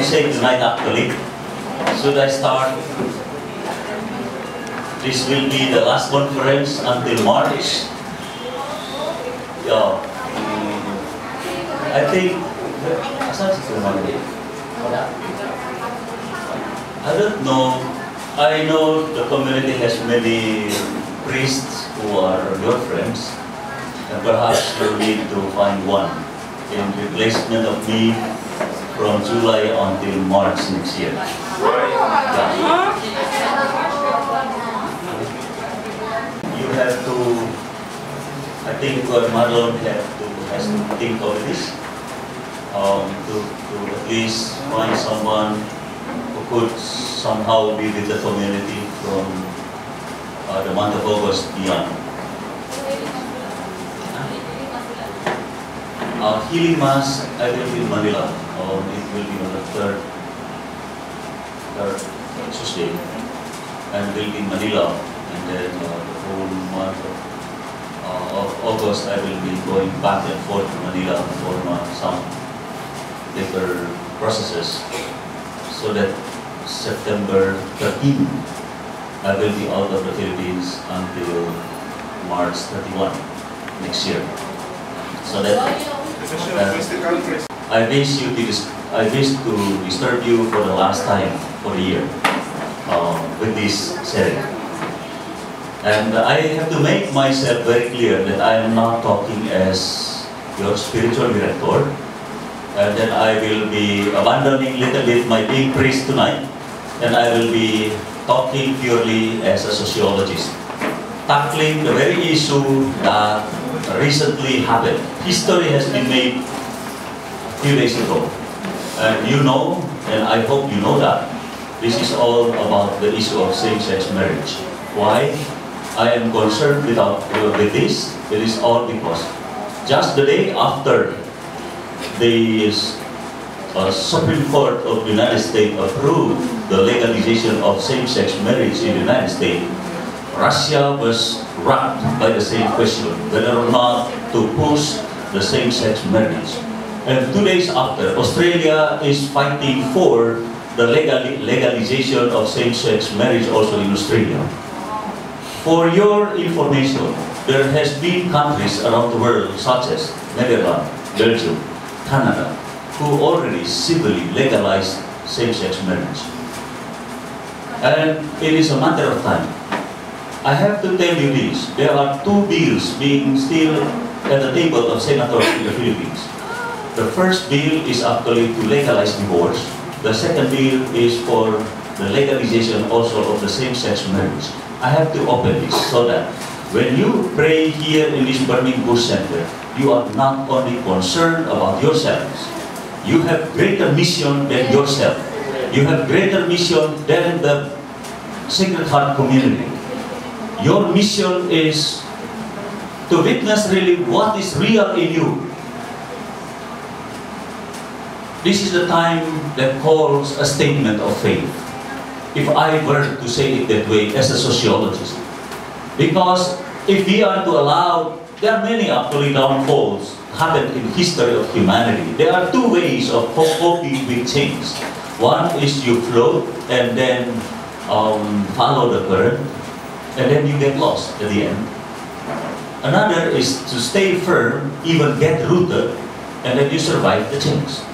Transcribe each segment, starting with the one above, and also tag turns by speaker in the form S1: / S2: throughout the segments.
S1: to say tonight actually. Should I start? This will be the last conference until March. Yeah. I think, I don't know. I know the community has many priests who are your friends, and perhaps you need to find one in replacement of me from July until March next year. Yeah. You have to, I think Marlon has to think of this, to at least find someone who could somehow be with the community from the month of August beyond. Healing Mass, I will be in Manila. It will be on the third Tuesday, and will be in Manila. And then the whole month of August, I will be going back and forth to Manila for some paper processes, so that September 13, I will be out of the Philippines until March 31 next year. So that I wish to disturb you for the last time for the year with this setting. And I have to make myself very clear that I am not talking as your spiritual director, and then I will be abandoning a little bit my being priest tonight, and I will be talking purely as a sociologist, tackling the very issue that recently happened. History has been made a few days ago, and you know, and I hope you know that, this is all about the issue of same-sex marriage. Why I am concerned with this? It is all because just the day after the Supreme Court of the United States approved the legalization of same-sex marriage in the United States, Russia was rocked by the same question, whether or not to push the same-sex marriage. And 2 days after, Australia is fighting for the legalization of same-sex marriage also in Australia. For your information, there has been countries around the world such as Netherlands, Belgium, Canada, who already civilly legalized same-sex marriage. And it is a matter of time. I have to tell you this, there are 2 bills being still at the table of senators in the Philippines. The first bill is actually to legalize divorce. The second bill is for the legalization also of the same-sex marriage. I have to open this so that when you pray here in this Burning Bush Center, you are not only concerned about yourselves. You have greater mission than yourself. You have greater mission than the Sacred Heart community. Your mission is to witness really what is real in you. This is the time that calls a statement of faith, if I were to say it that way as a sociologist. Because if we are to allow, there are many actually downfalls happened in history of humanity. There are 2 ways of coping with change. One is you float and then follow the current, and then you get lost at the end. Another is to stay firm, even get rooted, and then you survive the change.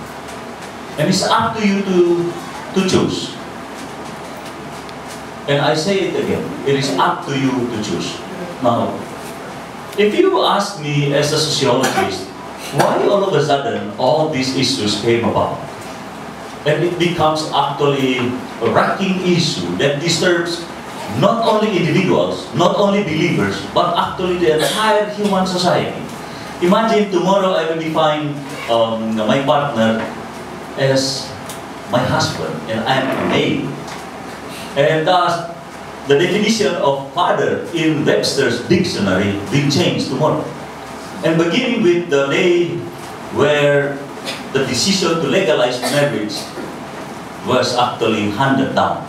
S1: And it's up to you to choose. And I say it again, it is up to you to choose. Now, if you ask me as a sociologist, why all of a sudden all these issues came about? And it becomes actually a racking issue that disturbs not only individuals, not only believers, but actually the entire human society. Imagine tomorrow I will define my partner as my husband, and I am a male. And thus, the definition of father in Webster's dictionary will change tomorrow. And beginning with the day where the decision to legalize marriage was actually handed down.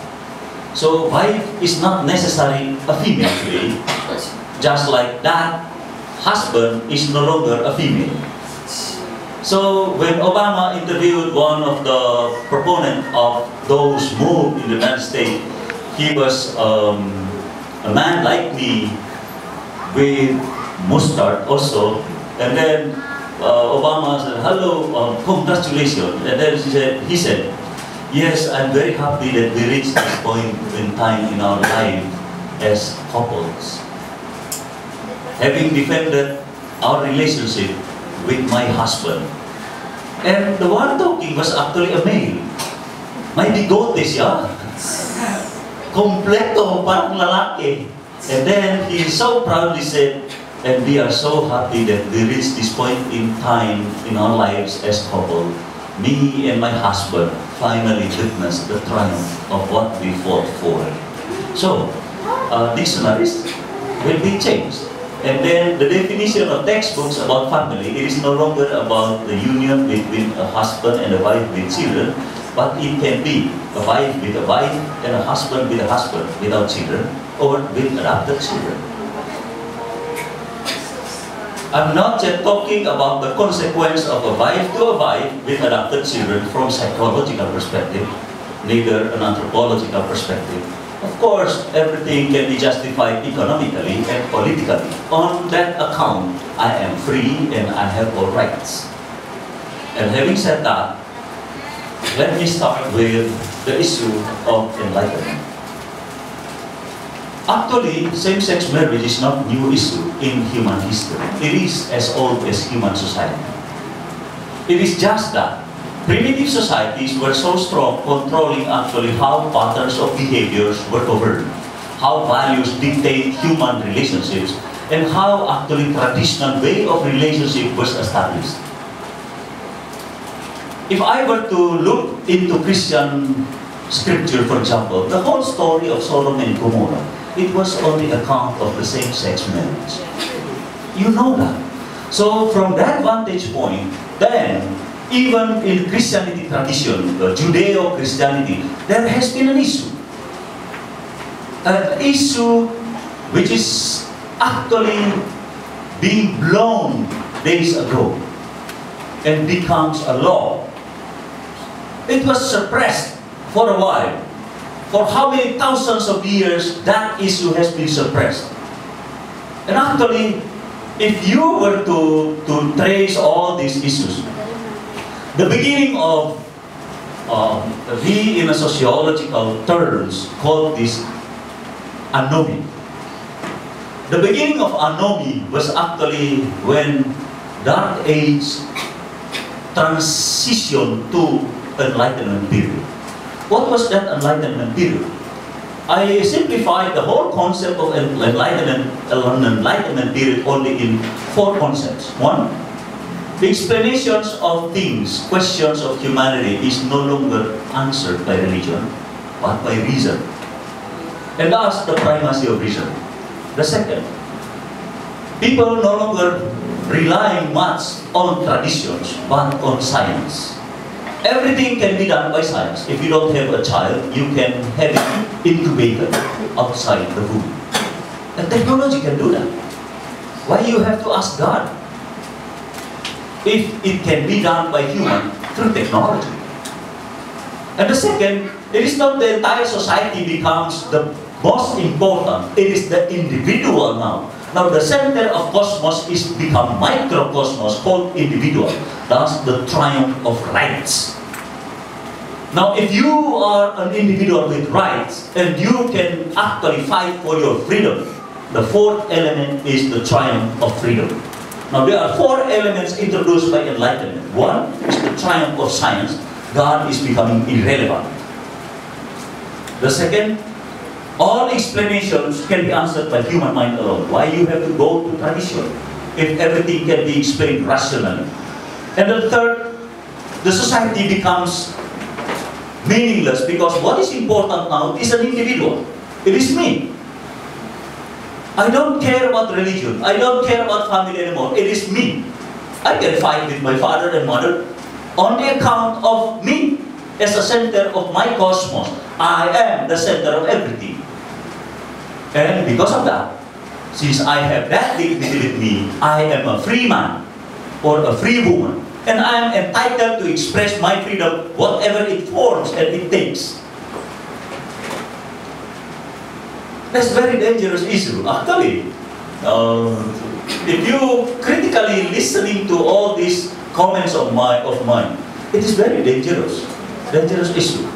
S1: So wife is not necessarily a female today, just like that husband is no longer a female. So when Obama interviewed one of the proponents of those moves in the United States, he was a man like me with mustard also, and then Obama said, "Hello, congratulations," and then he said, "Yes, I'm very happy that we reached this point in time in our life as couples, having defended our relationship with my husband." And the one talking was actually a male. May bigote siya. Kompleto, parang lalaki. And then he so proudly said, "And we are so happy that we reached this point in time in our lives as couple. Me and my husband finally witnessed the triumph of what we fought for." So, dictionaries will be changed. And then the definition of textbooks about family, it is no longer about the union between a husband and a wife with children, but it can be a wife with a wife and a husband with a husband without children, or with adopted children. I'm not yet talking about the consequence of a wife to a wife with adopted children from psychological perspective, neither an anthropological perspective. Of course, everything can be justified economically and politically. On that account, I am free and I have all rights. And having said that, let me start with the issue of enlightenment. Actually, same-sex marriage is not a new issue in human history. It is as old as human society. It is just that primitive societies were so strong controlling actually how patterns of behaviors were governed, how values dictate human relationships, and how actually traditional way of relationship was established. If I were to look into Christian scripture, for example, the whole story of Sodom and Gomorrah, it was only account of the same-sex marriage. You know that. So from that vantage point, then, even in Christianity tradition, Judeo-Christianity, there has been an issue. An issue which is actually being blown days ago and becomes a law. It was suppressed for a while. For how many thousands of years that issue has been suppressed. And actually, if you were to trace all these issues, the beginning of, we in a sociological terms call this anomy. The beginning of anomy was actually when Dark Age transitioned to Enlightenment period. What was that Enlightenment period? I simplified the whole concept of Enlightenment period only in 4 concepts. 1, the explanations of things, questions of humanity is no longer answered by religion, but by reason. And thus, the primacy of reason. The second, people no longer relying much on traditions, but on science. Everything can be done by science. If you don't have a child, you can have it incubated outside the womb. And technology can do that. Why you have to ask God? If it can be done by human through technology. And the second, it is not the entire society becomes the most important, it is the individual now. Now the center of cosmos is become microcosmos called individual. That's the triumph of rights. Now if you are an individual with rights and you can actually fight for your freedom, the 4th element is the triumph of freedom. Now there are 4 elements introduced by enlightenment. 1 is the triumph of science. God is becoming irrelevant. The second, all explanations can be answered by human mind alone. Why you have to go to tradition if everything can be explained rationally? And the third, the society becomes meaningless because what is important now is an individual. It is me. I don't care about religion. I don't care about family anymore. It is me. I can fight with my father and mother on the account of me as the center of my cosmos. I am the center of everything. And because of that, since I have that dignity with me, I am a free man or a free woman. And I am entitled to express my freedom, whatever it forms and it takes. That's a very dangerous issue, actually. If you critically listening to all these comments of mine, it is very dangerous issue.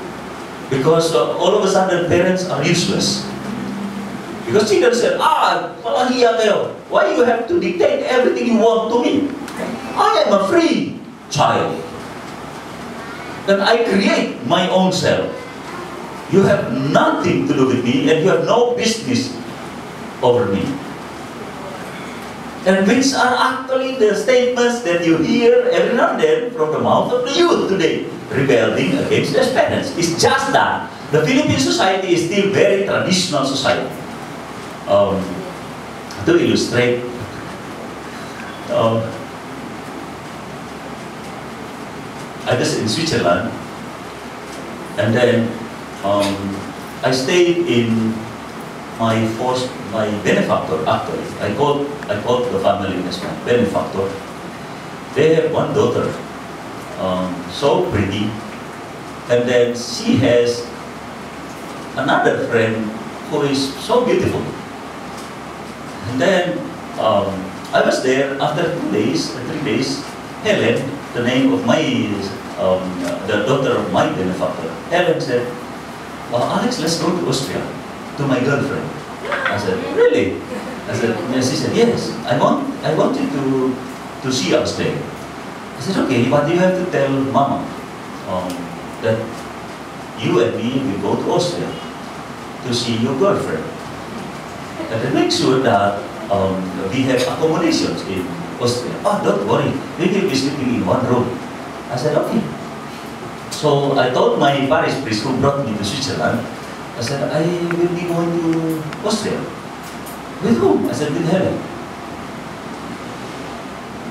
S1: Because all of a sudden parents are useless. Because children said, palahiya kayo. Why you have to dictate everything you want to me? I am a free child. And I create my own self. You have nothing to do with me and you have no business over me. And which are actually the statements that you hear every now and then from the mouth of the youth today, rebelling against their parents. It's just that the Philippine society is still very traditional society. To illustrate, I was in Switzerland, and then I stayed in my benefactor, actually. I called the family as my benefactor. They have one daughter, so pretty, and then she has another friend who is so beautiful. And then I was there after 3 days. Helen, the name of my the daughter of my benefactor, Helen said, Alex, let's go to Austria, to my girlfriend. I said, really? I said, yes. She said, yes, I want you to see us there. I said, okay, but you have to tell Mama that you and me will go to Austria to see your girlfriend. And then make sure that we have accommodations in Austria. Oh, don't worry, we will be sleeping in one room. I said, okay. So I told my parish priest who brought me to Switzerland, I said, I will be going to Austria. With whom? I said, with Helen.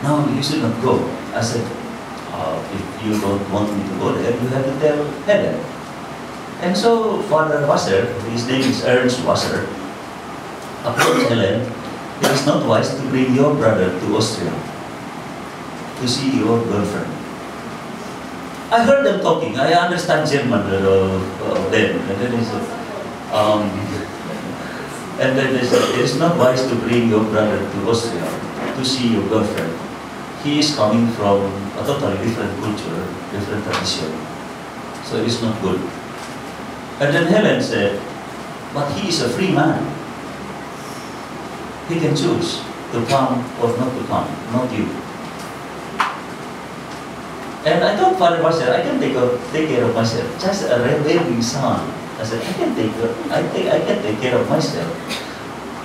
S1: No, you should not go. I said, if you don't want me to go there, you have to tell Helen. And so Father Wasser, his name is Ernst Wasser, approached Helen. It is not wise to bring your brother to Austria to see your girlfriend. I heard them talking. I understand German then. And then they said, it is not wise to bring your brother to Austria to see your girlfriend. He is coming from a totally different culture, different tradition. So it is not good. And then Helen said, but he is a free man. He can choose to come or not to come, not you. And I told Father Marcel, I can take care of myself. Just a rebelling son. I said, I can take care of myself.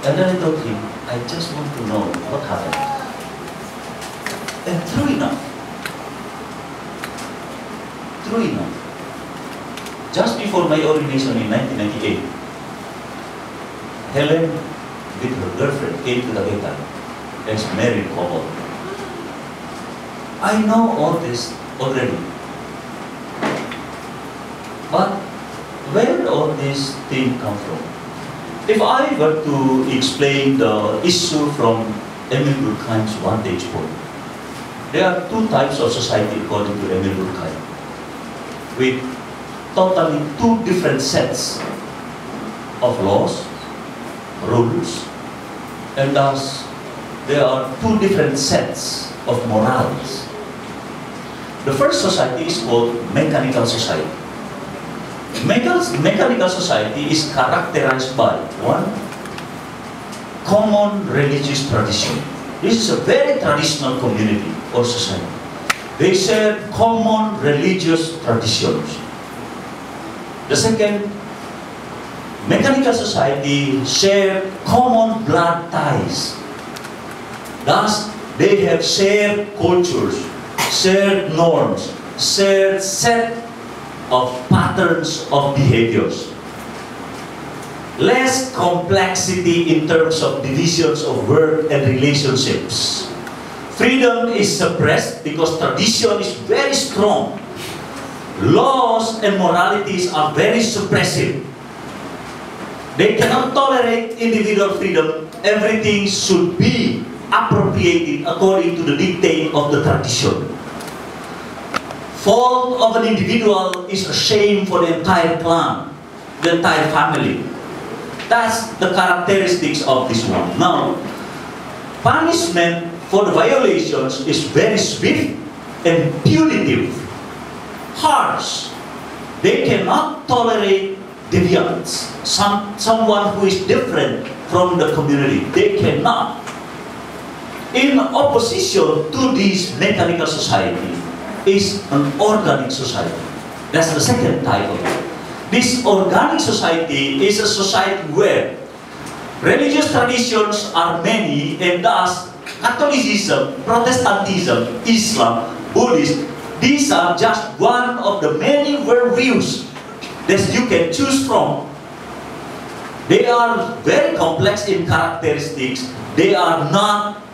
S1: And then I told him, I just want to know what happened. And true enough, just before my ordination in 1998, Helen with her girlfriend came to the Gaetan as married couple. I know all this already. But where all this thing come from? If I were to explain the issue from Emil Durkheim's vantage point, there are two types of society according to Emil Durkheim, with totally two different sets of laws, rules, and thus there are two different sets of morals. The first society is called mechanical society. Mechanical society is characterized by one, common religious tradition. This is a very traditional community or society. They share common religious traditions. The second, mechanical society share common blood ties. Thus, they have shared cultures, shared norms, shared set of patterns of behaviors. Less complexity in terms of divisions of work and relationships. Freedom is suppressed because tradition is very strong. Laws and moralities are very suppressive. They cannot tolerate individual freedom. Everything should be appropriated according to the dictate of the tradition. fault of an individual is a shame for the entire clan, the entire family. That's the characteristics of this one. Now, punishment for the violations is very swift and punitive, harsh. They cannot tolerate deviance, someone who is different from the community. They cannot. In opposition to this mechanical society is an organic society. That's the second type of it. This organic society is a society where religious traditions are many, and thus Catholicism, Protestantism, Islam, Buddhism, these are just one of the many worldviews that you can choose from. They are very complex in characteristics. They are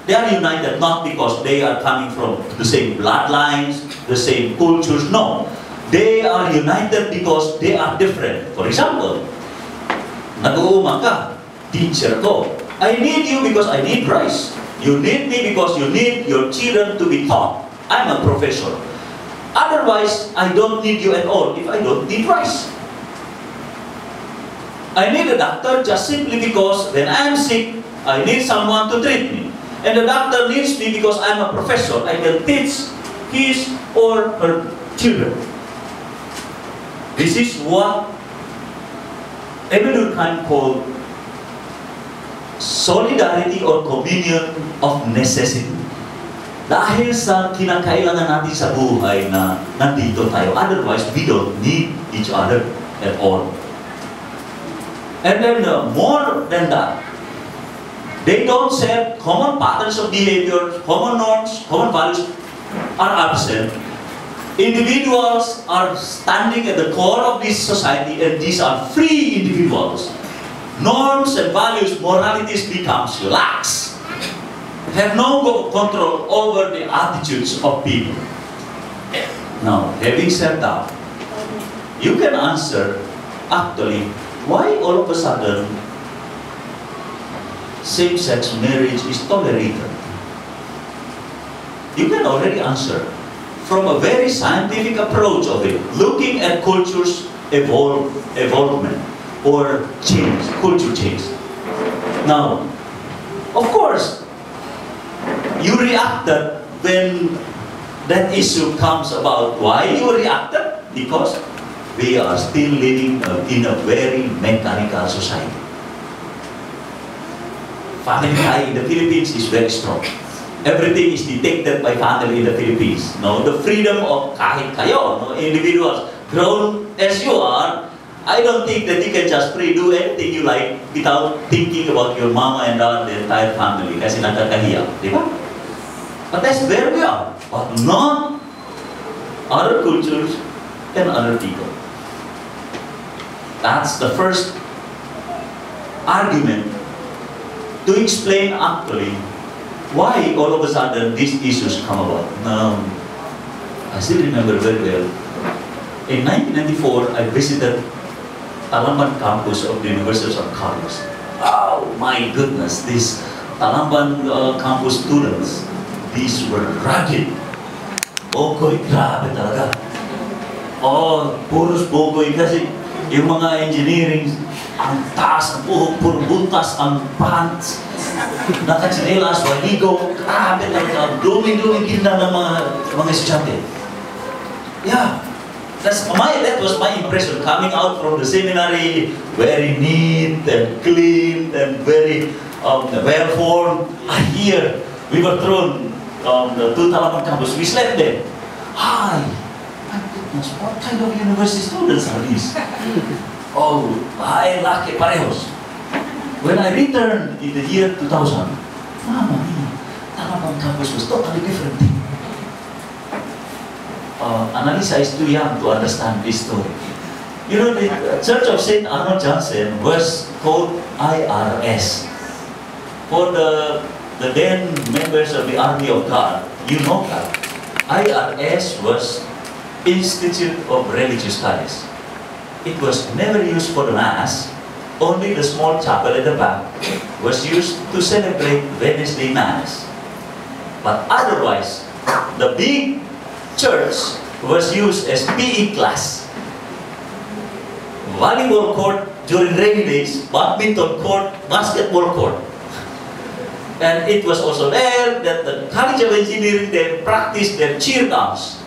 S1: united not because they are coming from the same bloodlines, the same cultures. No. They are united because they are different. For example, nag-uuma ka, teacher ko. I need you because I need rice. You need me because you need your children to be taught. I'm a professor. Otherwise, I don't need you at all if I don't need rice. I need a doctor just simply because when I'm sick, I need someone to treat me. And the doctor needs me because I'm a professor. I can teach his or her children. This is what Emmanuel Kant called solidarity or communion of necessity. Dahil sa kinakailangan natin sa buhay na nandito tayo. Otherwise, we don't need each other at all. And then more than that, they don't share common patterns of behavior, common norms, common values are absent. Individuals are standing at the core of this society, and these are free individuals. Norms and values, moralities becomes lax. Have no control over the attitudes of people. Now, having said that, you can answer actually why all of a sudden same-sex marriage is tolerated. You can already answer from a very scientific approach of it, looking at culture's evolvement or change, culture change. Now, of course, you reacted when that issue comes about. Why you reacted? Because we are still living in a very mechanical society. Family tie in the Philippines is very strong. Everything is detected by family in the Philippines. No, the freedom of kahit kayo, no, individuals, grown as you are, I don't think that you can just free do anything you like without thinking about your mama and dad, the entire family, kasi nakakahiya, di ba? But that's where we are. But not other cultures and other people. That's the first argument to explain actually why all of a sudden these issues come about. Now, I still remember very well, in 1994, I visited Talamban campus of the University of College. Oh my goodness, these Talamban campus students, these were rugged. Bogoy, grabe talaga. Oh, puros bogoy kasi yung mga engineering, ang taas ang buhok, puro butas ang pants, nakatsinelas, waligo, grabe talaga, dumi-dumi gina ng mga estudyante. Yeah, that was my impression coming out from the seminary, very neat and clean and very well-formed. Here, we were thrown to Talamban campus, we slept there. Hi, my goodness, what kind of university students are these? Oh, ay, laki, parehos. When I returned in the year 2000, Mama mia, Talamban campus was totally different. Annalisa is too young to understand this story. You know, the Church of St. Arnold Johnson was called IRS. For the then members of the Army of God, you know that. IRS was Institute of Religious Studies. It was never used for the Mass. Only the small chapel at the back was used to celebrate Wednesday Mass. But otherwise, the big church was used as PE class. Volleyball court during rainy days, badminton court, basketball court. And it was also there that the College of Engineering they practiced their cheer dance.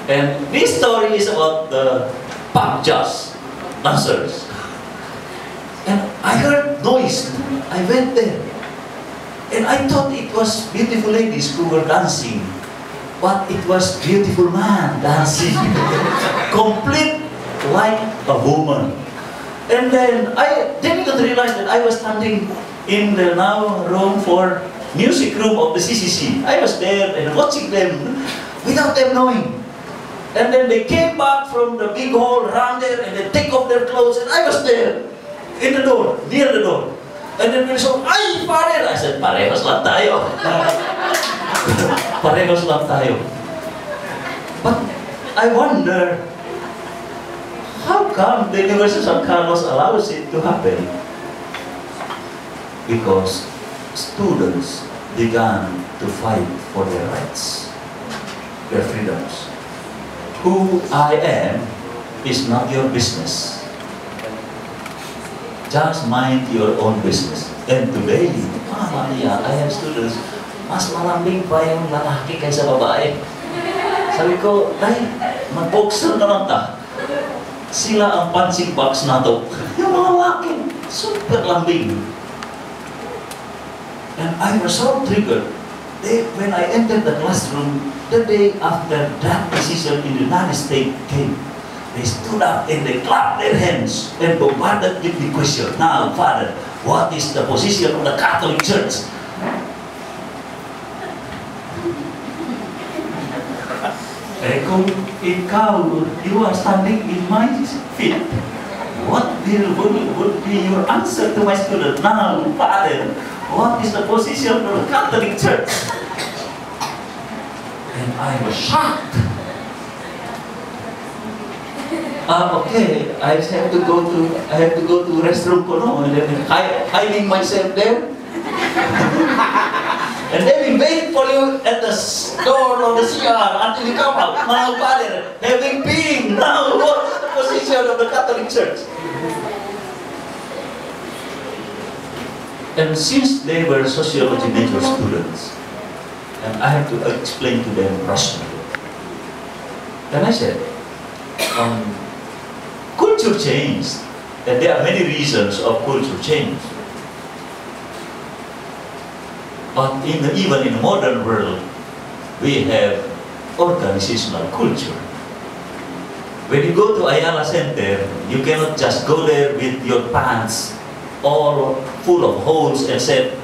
S1: And this story is about the pub jazz dancers. And I heard noise. I went there. And I thought it was beautiful ladies who were dancing. But it was beautiful man dancing. Complete like a woman. And then I didn't realize that I was standing in the now room for music room of the CCC. I was there and watching them without them knowing. And then they came back from the big hall, ran there, and they take off their clothes, and I was there, in the door, near the door. And then we saw, ay, pare! I said, parehos lang tayo. Parehos lang tayo. But I wonder, how come the University of San Carlos allows it to happen? Because students began to fight for their rights, their freedoms. Who I am is not your business. Just mind your own business. And today, Maria, I have students, mas malambing pa yung lalaki kaysa babae. Sabi ko, dahil mag-boxer na lang ta. Sila ang punching box na to. Yung mga lalaki, super lambing. And I was so triggered. When I entered the classroom, the day after that decision in the United States came, they stood up and they clapped their hands and bombarded with the question, now, Father, what is the position of the Catholic Church? Eh, kung ikaw, you are standing in my feet, what would be your answer to my student? Now, Father, what is the position of the Catholic Church? And I was shocked. Okay, I have to go to restroom ko no, and then hiding myself there. And then we wait for you at the door of the CR until you come out. Now, Father, having been, now what is the position of the Catholic Church? And since they were sociology major students, and I have to explain to them rationally. Then I said, culture changed, and there are many reasons of culture change. But even in the modern world, we have organizational culture. When you go to Ayala Center, you cannot just go there with your pants all full of holes and said,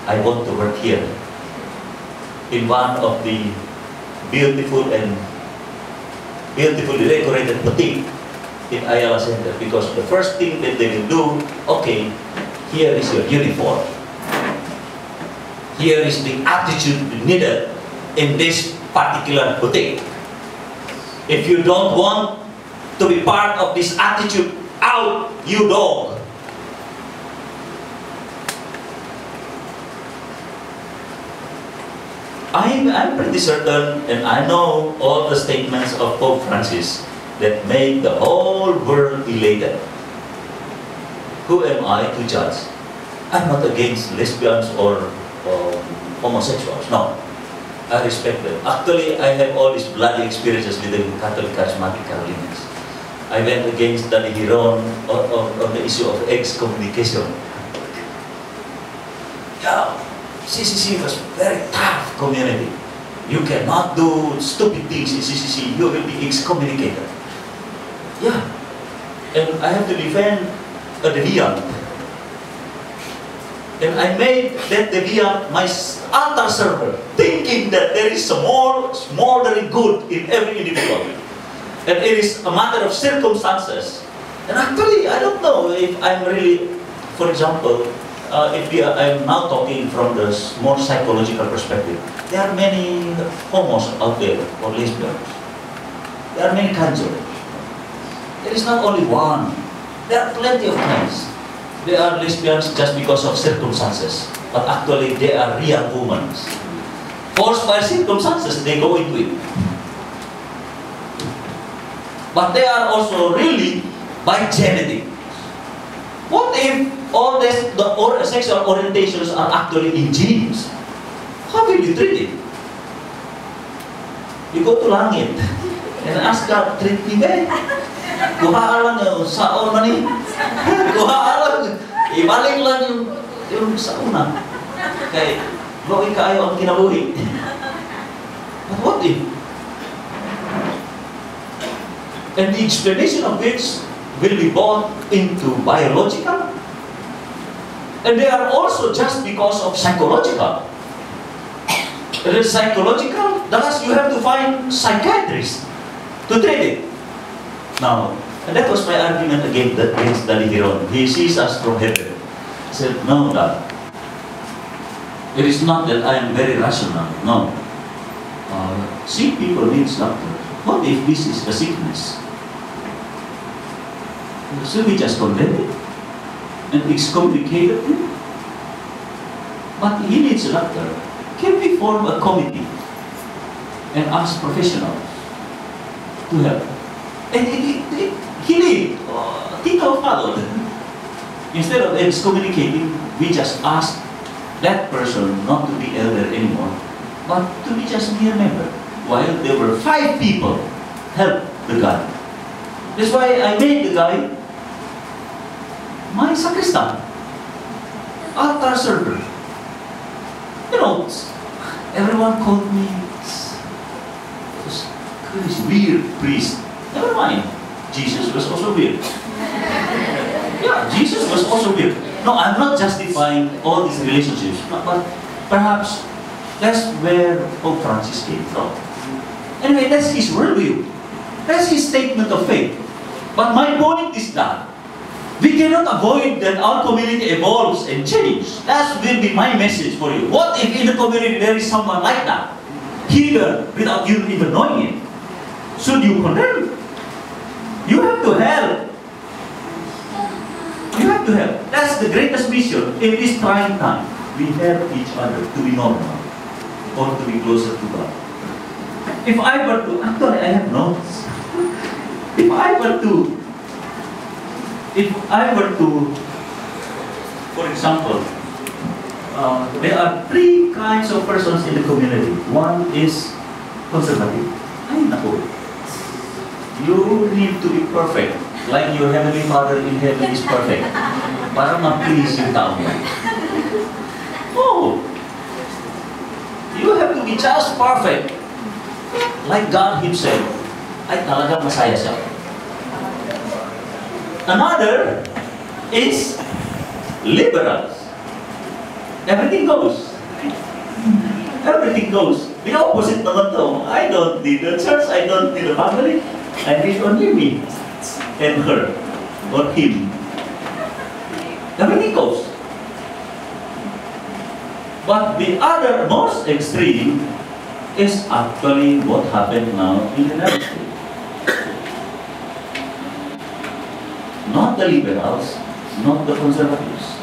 S1: I want to work here. In one of the beautifully decorated boutique in Ayala Center, because the first thing that they will do, okay, here is your uniform. Here is the attitude needed in this particular boutique. If you don't want to be part of this attitude, out, you dog. I'm pretty certain, and I know all the statements of Pope Francis that made the whole world elated. Who am I to judge? I'm not against lesbians or homosexuals, no. I respect them. Actually, I have all these bloody experiences with the Catholic Charismatic Carolinians. I went against Daddy Hiron on the issue of excommunication. Yeah. CCC was very tough community. You cannot do stupid things in CCC, you will be excommunicated. Yeah. And I have to defend a deviant. And I made that deviant my altar server, thinking that there is a smoldering good in every individual. And it is a matter of circumstances. And actually, I don't know if I'm really, for example, I'm now talking from the more psychological perspective. There are many homos out there, or lesbians. There are many kinds of it. There is not only one. There are plenty of kinds. They are lesbians just because of circumstances, but actually they are real women. Forced by circumstances, they go into it. but they are also really by genetic. What if all the sexual orientations are actually in genes? How will you treat it? You go to langit and ask God, treat me ba? Kuha lang yung saon man eh. Kuha lang. Ibalik lang yung sauna. Kaya, gawin kayo ang kinabuhi. But what if? And the explanation of which will be bought into biological. And they are also just because of psychological. It is psychological, thus you have to find psychiatrists to treat it. Now, and that was my argument against Dalihiron. He sees us from heaven. He said, no, Dad. It is not that I am very rational. No. Sick people need doctor. What if this is a sickness? So we just condemn it and excommunicate him. But he needs a doctor. Can we form a committee and ask professionals to help? And he did. Tito followed. Instead of excommunicating, we just ask that person not to be elder anymore, but to be just mere member. While there were 5 people help the guy. That's why I made the guy my sacristan, altar server. You know, everyone called me this weird priest. Never mind, Jesus was also weird. Yeah, Jesus was also weird. No, I'm not justifying all these relationships, but perhaps that's where Pope Francis came from. Anyway, that's his worldview. That's his statement of faith. But my point is that we cannot avoid that our community evolves and changes. That will be my message for you. What if in the community there is someone like that? Here, without you even knowing it. Should you condemn? You have to help. You have to help. That's the greatest mission in this trying time. We help each other to be normal or to be closer to God. If I were to, actually I have notes. If I were to, for example, there are 3 kinds of persons in the community. One is conservative. Ay, naku. You need to be perfect, like your Heavenly Father in heaven is perfect, para ma-please yung tao mo. Oh, you have to be just perfect, like God Himself. Ay, talagang masaya siya. Another is liberals. Everything goes. Everything goes. The opposite naman to. I don't need a church, I don't need a family. I need only me and her or him. Everything goes. But the other most extreme is actually what happened now in the United States. Not the liberals, not the conservatives.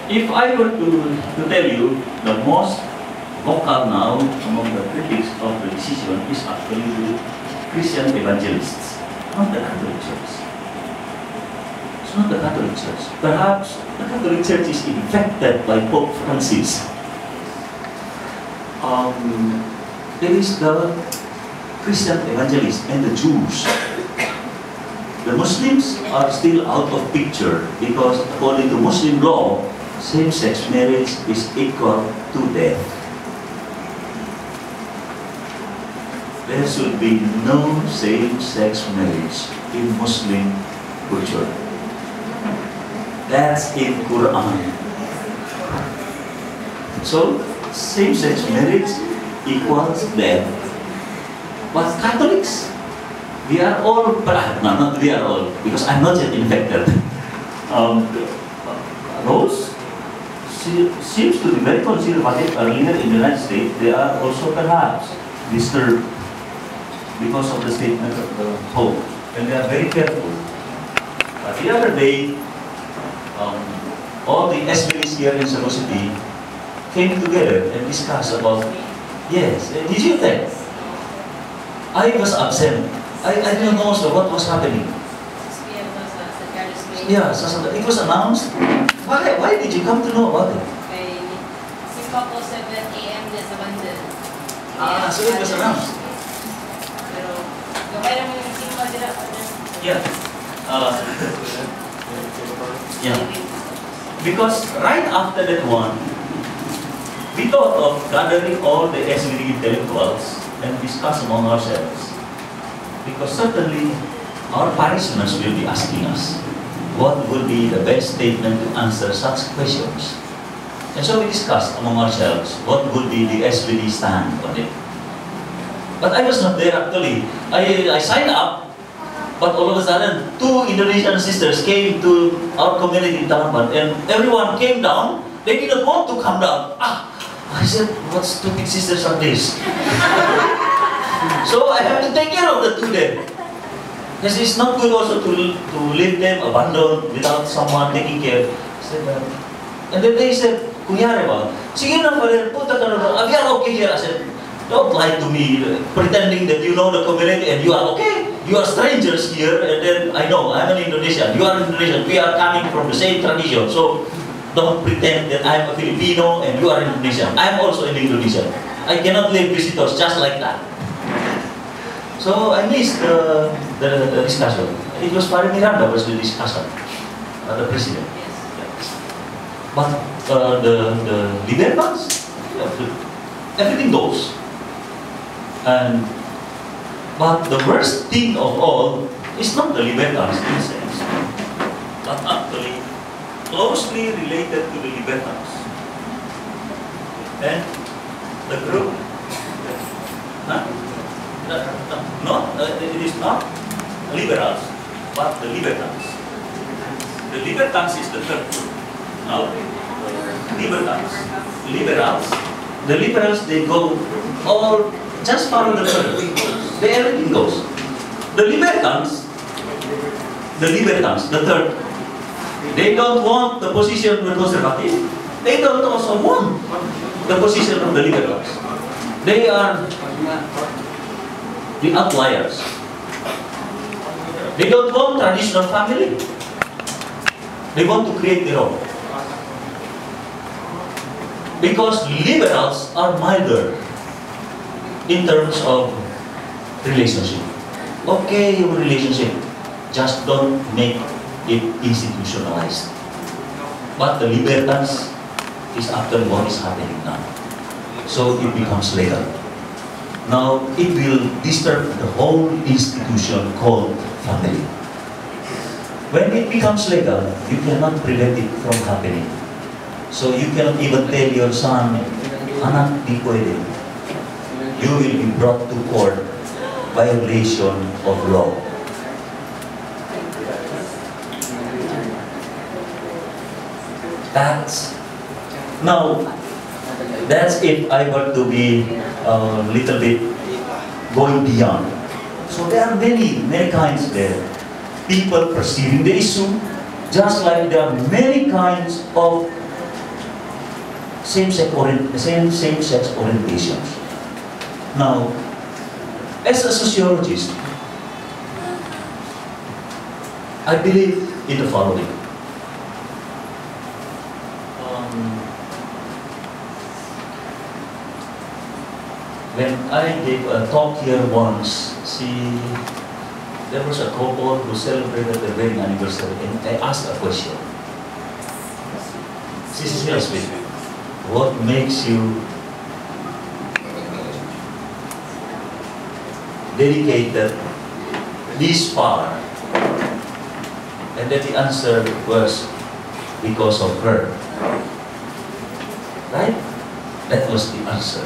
S1: If I were to tell you the most vocal now among the critics of the decision is actually the Christian evangelists, not the Catholic Church. It's not the Catholic Church. Perhaps the Catholic Church is infected by Pope Francis. It is the Christian evangelists and the Jews. The Muslims are still out of picture because according to Muslim law, same-sex marriage is equal to death. There should be no same-sex marriage in Muslim culture. That's in Quran. So, same-sex marriage equals death. But Catholics, we are all, no, not we are all, because I'm not yet infected. Rose seems to be very conservative earlier in the United States. They are also perhaps disturbed because of the statement of the Pope, and they are very careful. But the other day, all the SVDs here in Cebu City came together and discussed about, yes, did you think? I was absent I didn't know also what was happening.
S2: 6 p.m. was sa Charismatic.
S1: Yeah, it was announced. Why did you come to know about it?
S2: Kay simpa po 7 a.m. din sa Bandel.
S1: So it was announced.
S2: Pero gabay naman yung simpa dila.
S1: Yeah. Yeah. Because right after that one, we thought of gathering all the SVD intellectuals and discuss among ourselves. Because certainly our parishioners will be asking us what would be the best statement to answer such questions. And so we discussed among ourselves what would be the SVD stand on it. But I was not there actually. I signed up, but all of a sudden 2 Indonesian sisters came to our community in Talamban and everyone came down. They didn't want to come down. I said, what stupid sisters are these? So I have to take care of the 2 then. Because it's not good also to leave them abandoned without someone taking care. And then they said, kunyari ba, sige na Father, puta ka na ba? We are okay here. I said, don't lie to me, pretending that you know the community and you are okay. You are strangers here, and then I know, I'm an Indonesian, you are Indonesian, we are coming from the same tradition. So don't pretend that I'm a Filipino and you are Indonesian. I'm also an Indonesian. I cannot leave visitors just like that. So I missed the discussion. It was Father Miranda was the discussion, the president.
S2: Yes.
S1: But the Libertans, everything goes. But the worst thing of all is not the Libertans in a sense, but actually closely related to the Libertans. And the group, it is not liberals, but the Libertans. The Libertans is the third group. Now, liberals, the liberals, they go all just follow the church. Everything goes. The Libertans, the third, they don't want the position of the conservative. They don't also want the position of the liberals. They are the outliers. They don't want traditional family. They want to create their own. Because liberals are milder in terms of relationship. Okay, your relationship, just don't make it institutionalized. But the Libertans is actually what is happening now. So it becomes legal. Now it will disturb the whole institution called family. When it becomes legal, you cannot prevent it from happening. So you cannot even tell your son, anak, di pwede. You will be brought to court, violation of law. That's if I were to be a little bit going beyond. So there are many kinds there. People perceiving the issue, just like there are many kinds of same-sex orientations. Now, as a sociologist, I believe in the following. When I gave a talk here once, there was a couple who celebrated their wedding anniversary, and I asked a question. Seriously, what makes you dedicated this far? And then the answer was because of her. Right? That was the answer.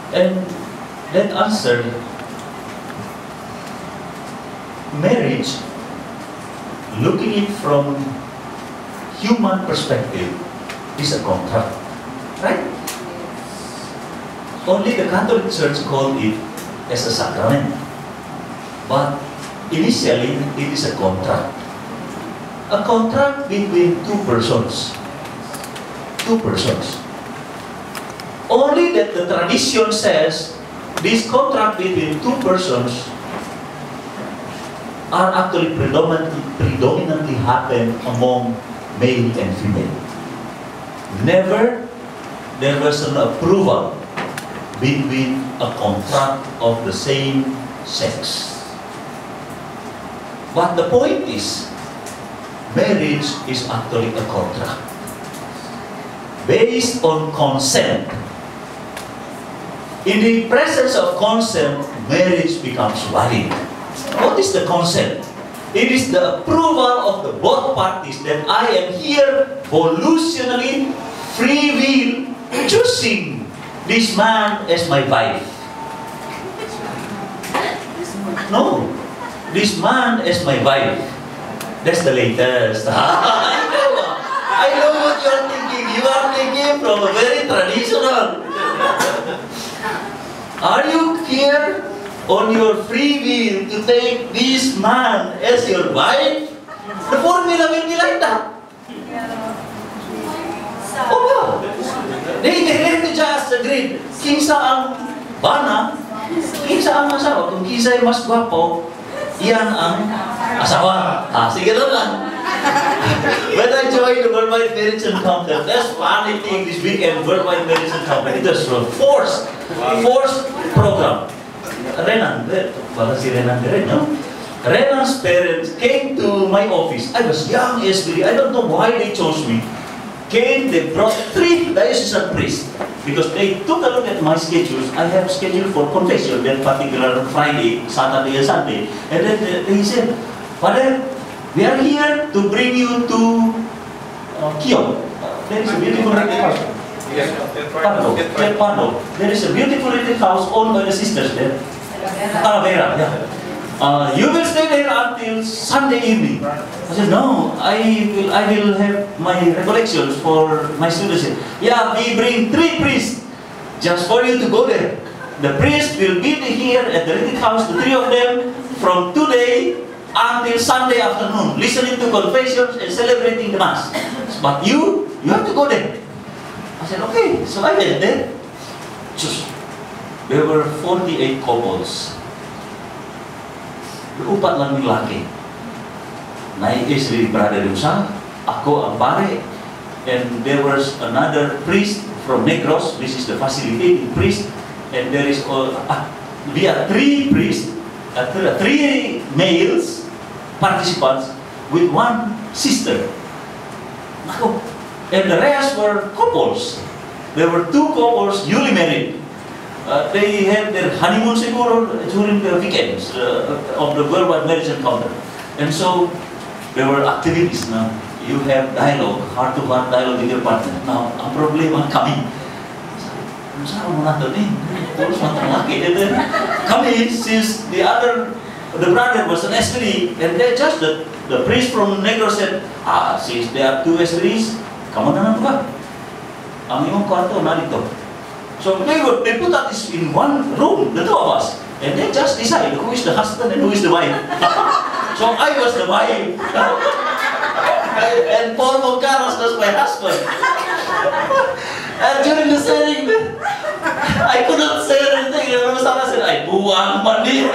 S1: And that answer, marriage, looking it from human perspective, is a contract. Right? Only the Catholic Church called it as a sacrament. But initially, it is a contract. A contract between two persons. Two persons. Only that the tradition says this contract between two persons are actually predominantly happen among male and female. Never there was an approval between a contract of the same sex. But the point is, marriage is actually a contract based on consent. In the presence of consent, marriage becomes valid. What is the consent? It is the approval of the both parties that I am here volitionally, free will, choosing this man as my wife. No, this man as my wife. That's the latest. I know what you are thinking. You are thinking from a very traditional. Are you here on your free will to take this man as your wife? The formula will be like that. Oh wow! They just agreed. Kinsa ang bana, kinsa ang asawa. Kung kinsa ay mas gwapo, iyan ang asawa. Sige lang. When I joined the Worldwide Marriage Encounter, that's funny thing this weekend, Worldwide Marriage Encounter, it was a forced program. Renan, wala si Renan rin, no? Renan's parents came to my office. I was young SVD. I don't know why they chose me. They brought 3 diocesan priests because they took a look at my schedules. I have scheduled for confession that particular Friday, Saturday, and Sunday. And then he said, Father, we are here to bring you to Kio. There is a beautiful retreat house. There is a beautiful retreat house owned by the sisters there. Talavera, yeah. You will stay there until Sunday evening. I said, no, I will have my recollections for my students. Yeah, we bring 3 priests just for you to go there. The priest will be here at the retreat house, the 3 of them, from today until Sunday afternoon, listening to confessions and celebrating the Mass. But you have to go there. I said, okay. So I went there. There were 48 couples. 4 lang yung laki. Nai-isri brother yung sa, ako ang pare, and there was another priest from Negros. This is the facilitating priest, and there is we are 3 priests, 3 males participants with 1 sister. And the rest were couples. There were 2 couples newly married. They had their honeymoon siguro during the weekends of the Worldwide Marriage Encounter. And so there were activities now. You have dialogue, heart-to-heart dialogue with your partner. Now, ang problema kami. Saan mo natin eh? Pulos matang laki. And then kami, since the brother was an SVD, and they just the priest from Negros said, since there are 2 SVDs, kamu na lang ba? Ang iyong kwarto narito. So they put us in one room, the 2 of us, and they just decide who is the husband and who is the wife. So I was the wife, and Paul Moncaros was my husband. And during the setting, I couldn't say anything. And I said, "Ay, buwang mani,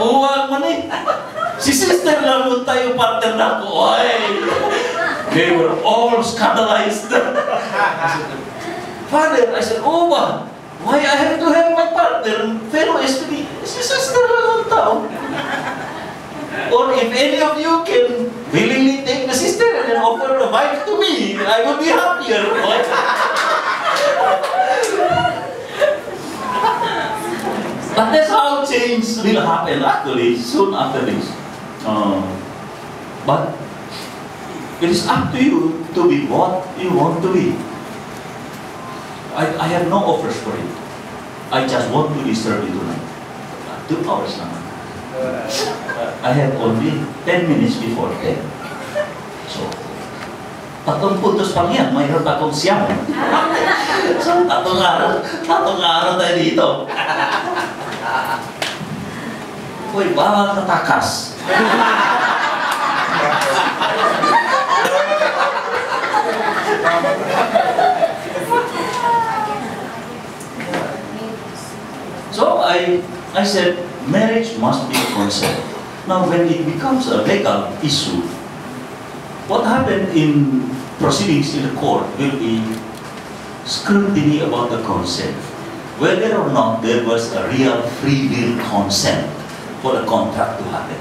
S1: buwang mani." Si sister lang mo tayo partner na ko. They were all scandalized. Father, I said, oh, why I have to have my partner, fellow SVD? Si sister lang ang tao. Or if any of you can willingly take the sister and then offer a wife to me, I would be happier. But that's how change will happen actually, soon after this. But it is up to you to be what you want to be. I have no offers for it. I just want to disturb you tonight. 2 hours now. I have only 10 minutes before 10. So, 3 puntos pang yan. Mayroon akong siyam. So, 3 araw tayo dito. Uy, bawal katakas. So I said, marriage must be consent. Now, when it becomes a legal issue, what happened in proceedings in the court will be scrutiny about the consent. Whether or not there was a real free will consent for the contract to happen.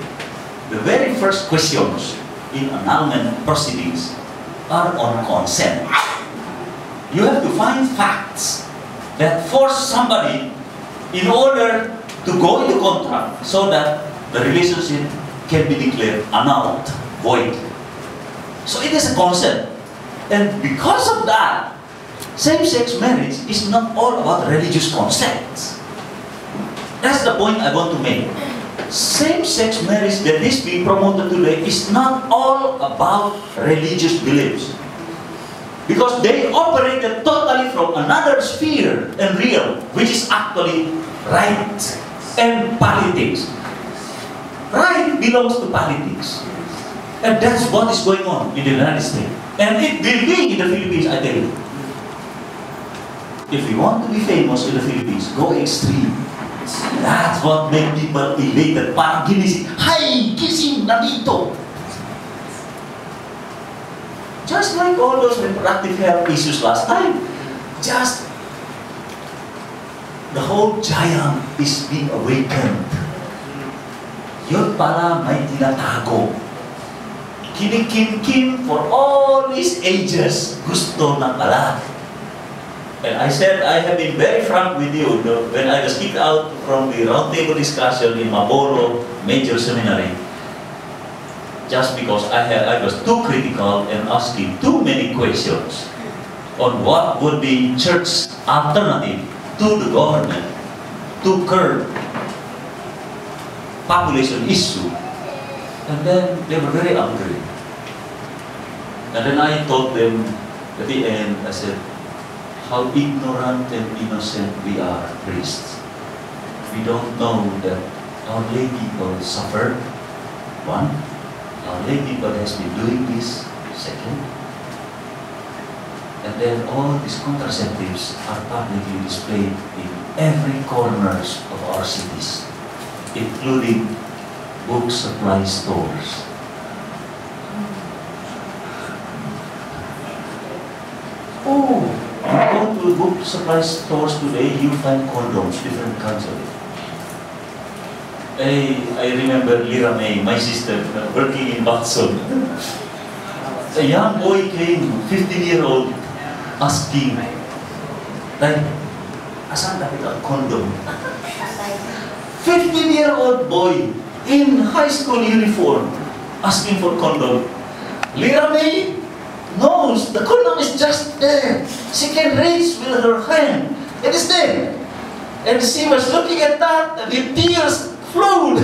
S1: The very first questions in annulment proceedings are on consent. You have to find facts that force somebody in order to go into contract so that the relationship can be declared annulled, void. So it is a consent. And because of that, same-sex marriage is not all about religious consent. That's the point I want to make. Same-sex marriage that is being promoted today is not all about religious beliefs. Because they operated totally from another sphere and realm, which is actually right and politics. Right belongs to politics. And that's what is going on in the United States. And it will be in the Philippines, I tell you. If you want to be famous in the Philippines, go extreme. That's what makes people elated. Parang ginising, "Hay! Gising na dito!" Just like all those reproductive health issues last time. Just the whole giant is being awakened. Yun pala may tinatago. Kinikim-kim for all these ages. Gusto na pala. And I said, I have been very frank with you when I was kicked out from the roundtable discussion in Mabolo Major Seminary. Just because I was too critical and asking too many questions on what would be church alternative to the government to curb population issue. And then they were very angry. And then I told them at the end, I said, how ignorant and innocent we are, priests. We don't know that our lay people suffered. One, our lay people has been doing this. Second, and then all these contraceptives are publicly displayed in every corners of our cities, including book supply stores. Oh, you go to book supply stores today, you find condoms, different kinds of it. I remember Lira May, my sister, working in Batson. A young boy came, 15-year-old, asking, like, asan dapat ang condom? 15-year-old boy in high school uniform asking for condom. Lira May knows the condom is just there. She can reach with her hand. It is there. And she was looking at that and the tears flowed.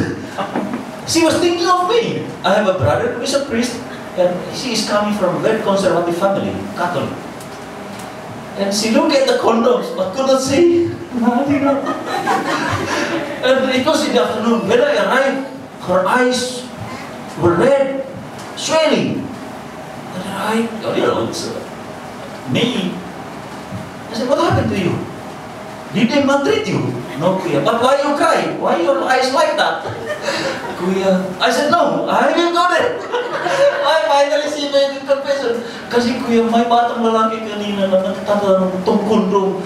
S1: She was thinking of me. I have a brother who is a priest and she is coming from a very conservative family, Catholic. And she looked at the condoms but could not say nothing. And it was in the afternoon. When I arrived, her eyes were red, swelling. And I, it's me. I said, what happened to you? Did they maltreat you? No, Kuya. But why you cry? Why your eyes like that? Kuya. I said, no, I will go there. I finally see my confession. Kasi Kuya, may batang lalaki kanina na nagtatanong itong kondom.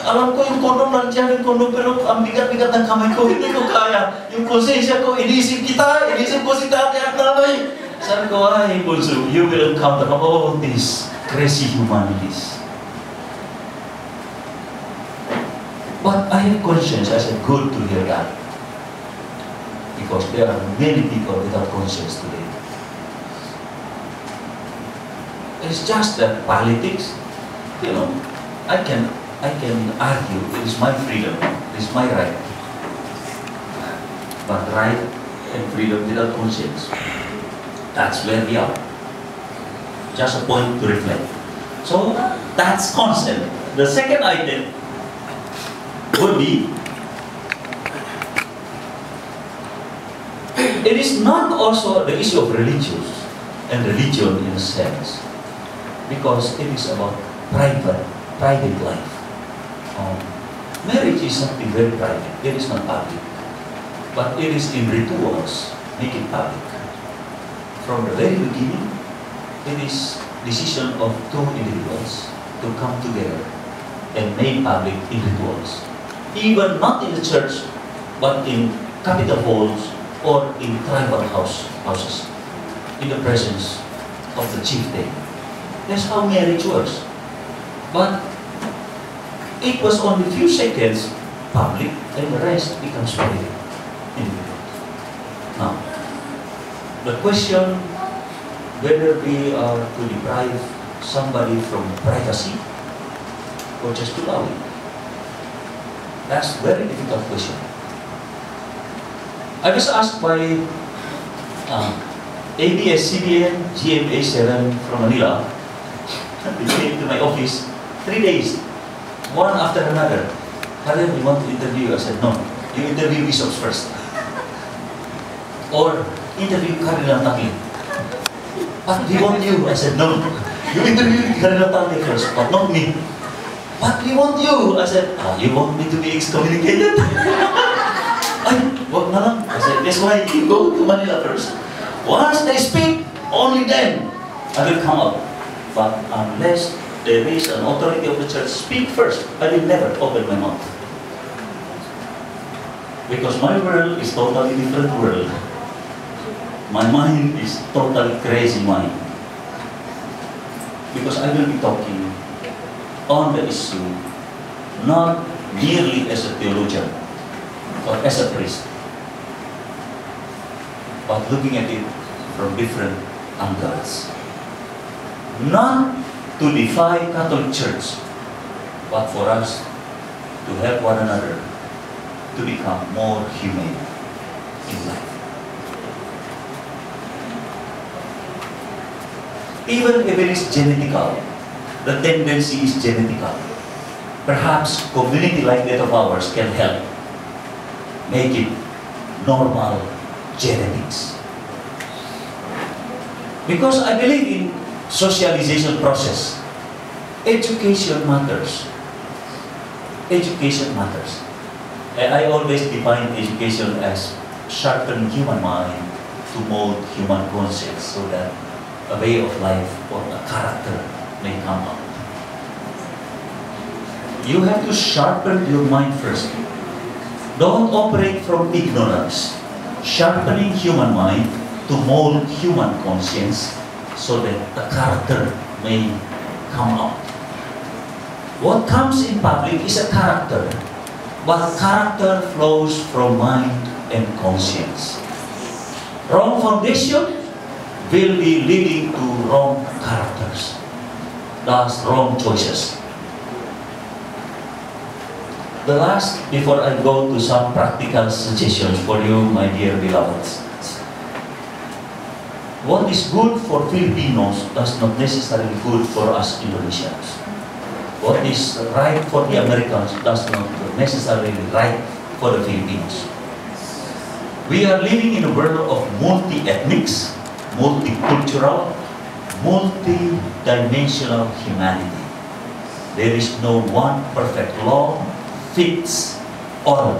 S1: Alam ko yung kondom, nandiyan yung kondom, pero ang bigat-bigat ng kamay ko, hindi ko kaya. Yung konsensya ko, inisip kita, inisip ko si tatay at nanay. Sabi ko, ay, Bunso, you will encounter all these crazy humanities. But I have conscience. I said, good to hear that. Because there are many people without conscience today. It's just that politics, you know, I can argue, it is my freedom, it is my right. But right and freedom without conscience, that's where we are. Just a point to reflect. So, that's consent. The second item would be, it is not also the issue of religion in a sense, because it is about private life. Marriage is something very private. It is not public, but it is in rituals make it public. From the very beginning, it is decision of two individuals to come together and make public in rituals. Even not in the church, but in capital halls or in tribal houses, in the presence of the chieftain. That's how marriage works. But it was only few seconds public, and the rest becomes private. Now, the question whether we are to deprive somebody from privacy or just to allow it, that's a very difficult question. I was asked by ABS-CBN GMA7 from Manila. They came to my office 3 days, one after another. Karen, we want to interview you. I said, no, you interview bishops first. Or interview Cardinal Taki. But we want you. I said, no, you interview Cardinal Taki first, but not me. But we want you. I said, you want me to be excommunicated? Ay, wag na lang. I said, that's why you go to Manila first. Once they speak, only then I will come out. But unless there is an authority of the church, speak first, I will never open my mouth. Because my world is totally different world. My mind is totally crazy mind. Because I will be talking on the issue not merely as a theologian or as a priest, but looking at it from different angles. Not to defy Catholic Church, but for us to help one another to become more humane in life. Even if it is genetical, the tendency is genetical. Perhaps community like that of ours can help make it normal genetics. Because I believe in socialization process. Education matters. Education matters. And I always define education as sharpening human mind to mold human conscience so that a way of life or a character may come out. You have to sharpen your mind first. Don't operate from ignorance. Sharpening human mind to mold human conscience so that the character may come out. What comes in public is a character, but character flows from mind and conscience. Wrong foundation will be leading to wrong characters, thus wrong choices. The last, before I go to some practical suggestions for you, my dear beloveds. What is good for Filipinos does not necessarily good for us Indonesians. What is right for the Americans does not necessarily right for the Filipinos. We are living in a world of multi-ethnics, multicultural, multi-dimensional humanity. There is no one perfect law fits all.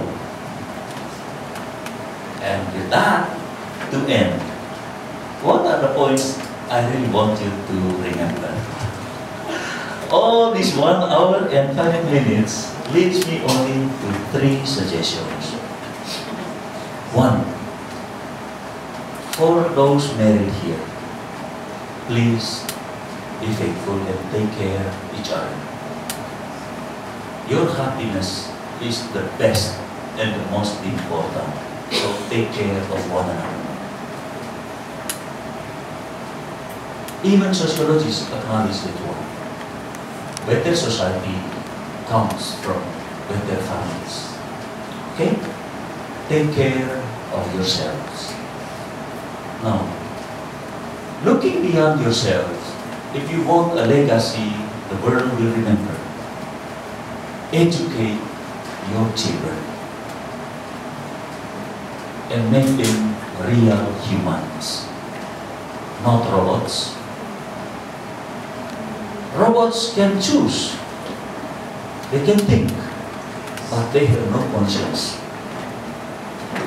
S1: And with that, to end, what are the points I really want you to remember? All this 1 hour and 5 minutes leads me only to 3 suggestions. 1, for those married here, please be faithful and take care of each other. Your happiness is the best and the most important, so take care of one another. Even sociologists acknowledge that one. Better society comes from better families. Okay? Take care of yourselves. Now, looking beyond yourselves, if you want a legacy the world will remember, educate your children and make them real humans, not robots. Robots can choose, they can think, but they have no conscience.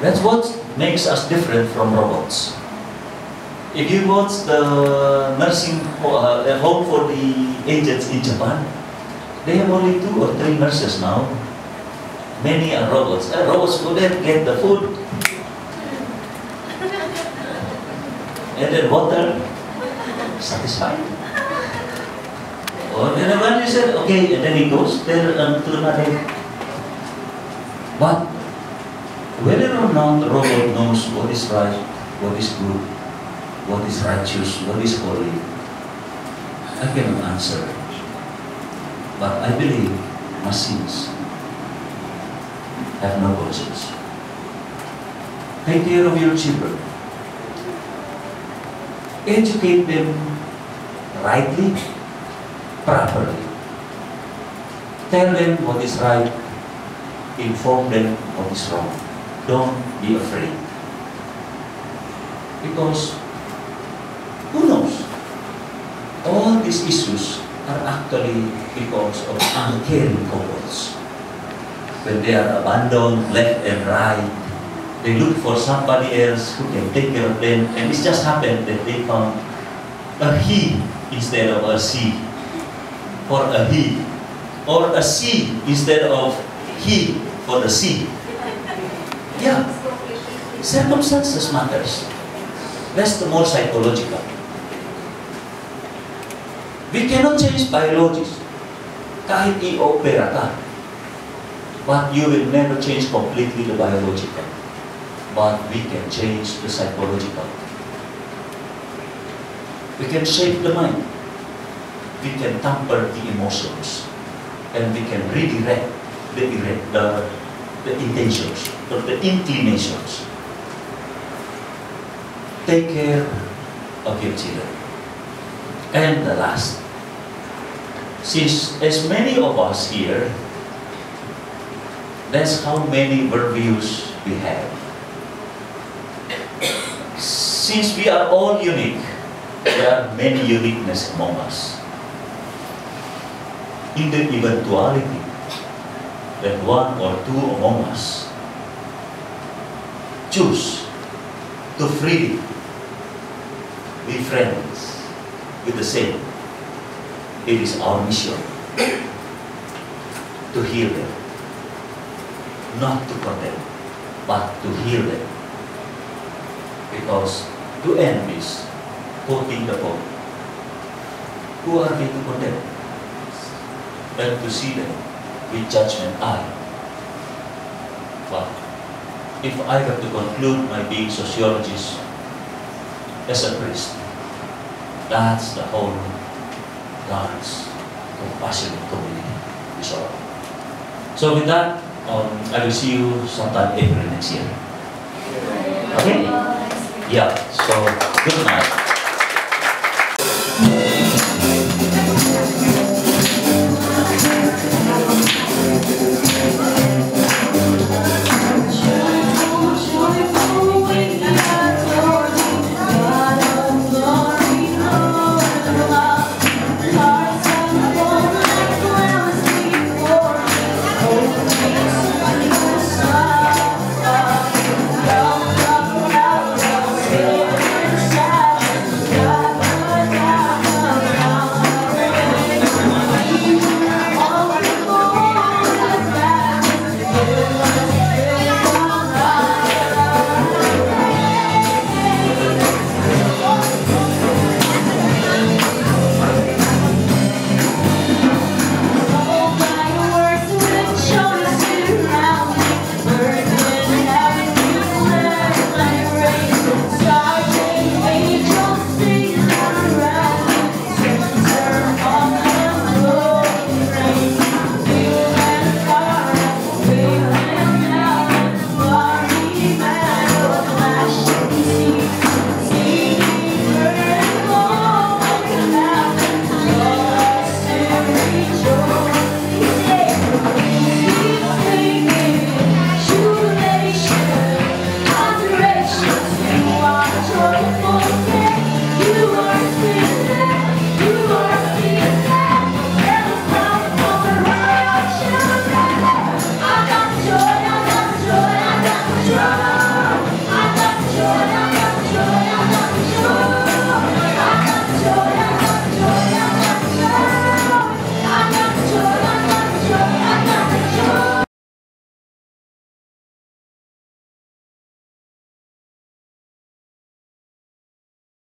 S1: That's what makes us different from robots. If you watch the nursing home for the agents in Japan, they have only 2 or 3 nurses now. Many are robots. Robots couldn't get the food. And then water, satisfied. Or then when he said, okay, and then he goes there to another. But whether or not the robot knows what is right, what is good, what is righteous, what is holy, I cannot answer. But I believe machines have no conscience. Take care of your children. Educate them rightly, properly. Tell them what is right. Inform them what is wrong. Don't be afraid. Because who knows? All these issues are actually because of uncaring couples. When they are abandoned left and right, they look for somebody else who can take care of them, and it just happened that they found a he instead of a she, or a he, or a she instead of he for the she. Yeah, circumstances matters. That's the more psychological. We cannot change biology. Kahit i-opera ka, but you will never change completely the biological. But we can change the psychological. We can shape the mind. We can temper the emotions. And we can redirect the intentions, or the inclinations. Take care of your children. And the last, since as many of us here, that's how many worldviews we have. Since we are all unique, there are many uniqueness among us. In the eventuality that 1 or 2 among us choose to freely be friends with the same, it is our mission to heal them, not to condemn, but to heal them. Because to enemies, quoting the quote, who are we to condemn? And to see them with judgment eye. But if I were to conclude my being sociologist as a priest, that's the whole God's compassionate community is all. So with that, I will see you sometime April next year. Okay? Yeah, so good night.